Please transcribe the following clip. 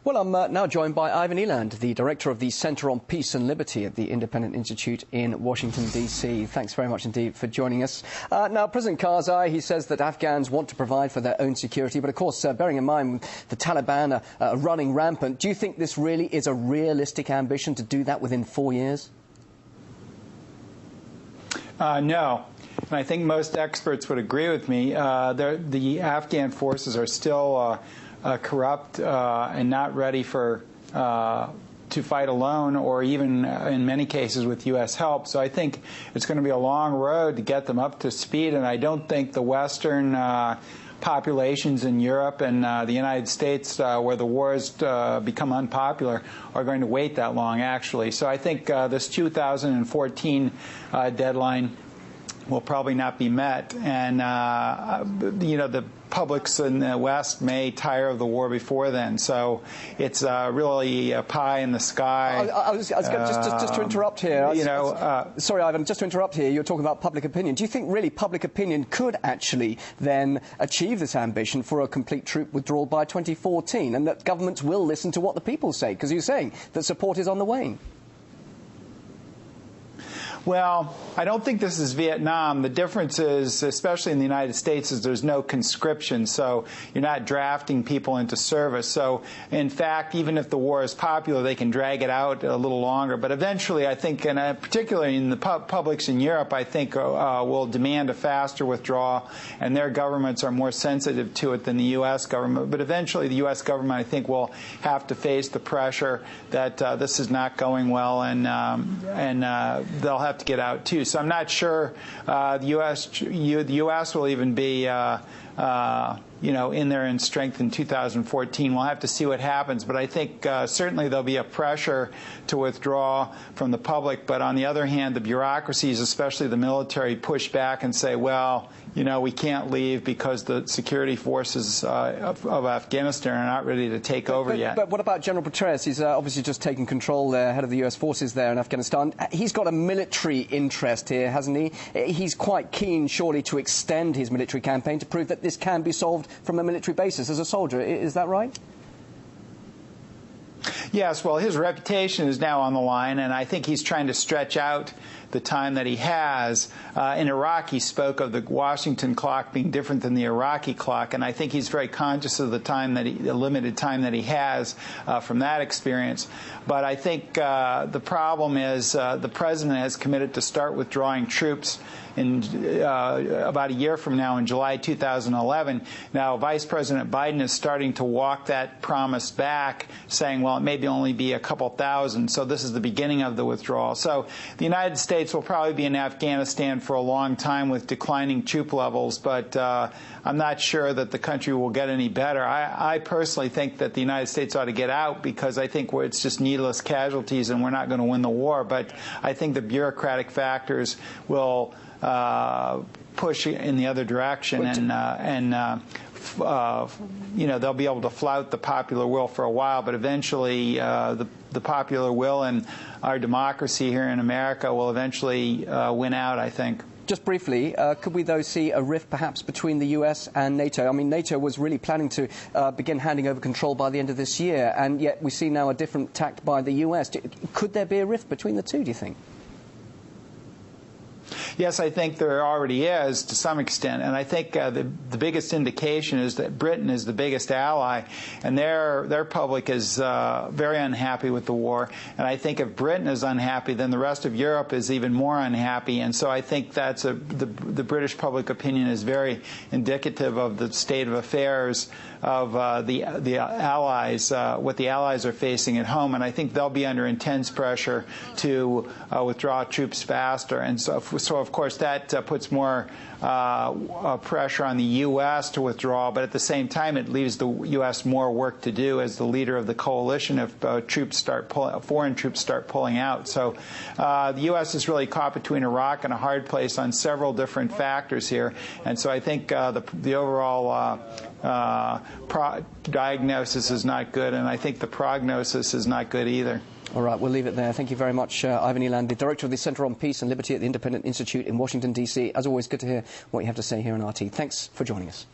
Well, I'm now joined by Ivan Eland, the director of the Center on Peace and Liberty at the Independent Institute in Washington, D.C. Thanks very much indeed for joining us. Now, President Karzai, he says that Afghans want to provide for their own security, but of course, bearing in mind the Taliban are running rampant, do you think this really is a realistic ambition to do that within 4 years? No. And I think most experts would agree with me. The Afghan forces are still corrupt and not ready to fight alone, or even in many cases with U.S. help. So I think it's going to be a long road to get them up to speed, and I don't think the Western populations in Europe and the United States, where the wars become unpopular, are going to wait that long, actually. So I think this 2014 deadline will probably not be met, and the publics in the West may tire of the war before then. So it's really a pie in the sky. Just to interrupt here. Sorry, Ivan, just to interrupt here. You're talking about public opinion. Do you think really public opinion could actually then achieve this ambition for a complete troop withdrawal by 2014, and that governments will listen to what the people say? Because you're saying that support is on the wane. Well, I don't think this is Vietnam. The difference is, especially in the United States, is there's no conscription, so you're not drafting people into service. So, in fact, even if the war is popular, they can drag it out a little longer. But eventually, I think, and particularly in the publics in Europe, I think will demand a faster withdrawal, and their governments are more sensitive to it than the U.S. government. But eventually, the U.S. government, I think, will have to face the pressure that this is not going well, and they'll have to get out too. So I'm not sure the U.S. will even be in there in strength in 2014. We'll have to see what happens, but I think certainly there'll be a pressure to withdraw from the public. But on the other hand, the bureaucracies, especially the military, push back and say, well, we can't leave because the security forces of Afghanistan are not ready to take over yet. But what about General Petraeus? He's obviously just taken control there, head of the U.S. forces there in Afghanistan. He's got a military interest here, hasn't he? He's quite keen, surely, to extend his military campaign to prove that this can be solved from a military basis as a soldier. Is that right? Yes, well, his reputation is now on the line, and I think he's trying to stretch out the time that he has. In Iraq, he spoke of the Washington clock being different than the Iraqi clock, and I think he's very conscious of the limited time that he has from that experience. But I think the problem is the president has committed to start withdrawing troops in about a year from now, in July 2011. Now, Vice President Biden is starting to walk that promise back, saying, well, it may only be a couple thousand. So this is the beginning of the withdrawal. So the United States will probably be in Afghanistan for a long time with declining troop levels, but I'm not sure that the country will get any better. I personally think that the United States ought to get out, because I think it's just needless casualties and we're not going to win the war. But I think the bureaucratic factors will push in the other direction, and they'll be able to flout the popular will for a while, but eventually the popular will and our democracy here in America will eventually win out, I think. Just briefly, could we, though, see a rift perhaps between the US and NATO? I mean, NATO was really planning to begin handing over control by the end of this year, and yet we see now a different tact by the US. Could there be a rift between the two, do you think? Yes, I think there already is to some extent, and I think the biggest indication is that Britain is the biggest ally, and their public is very unhappy with the war. And I think if Britain is unhappy, then the rest of Europe is even more unhappy. And so I think that's the British public opinion is very indicative of the state of affairs of the Allies, what the Allies are facing at home. And I think they'll be under intense pressure to withdraw troops faster. And so of course, that puts more pressure on the U.S. to withdraw, but at the same time, it leaves the U.S. more work to do as the leader of the coalition if foreign troops start pulling out. So the U.S. is really caught between a rock and a hard place on several different factors here, and so I think the overall diagnosis is not good, and I think the prognosis is not good either. All right, we'll leave it there. Thank you very much, Ivan Eland, the director of the Center on Peace and Liberty at the Independent Institute in Washington, D.C. As always, good to hear what you have to say here on RT. Thanks for joining us.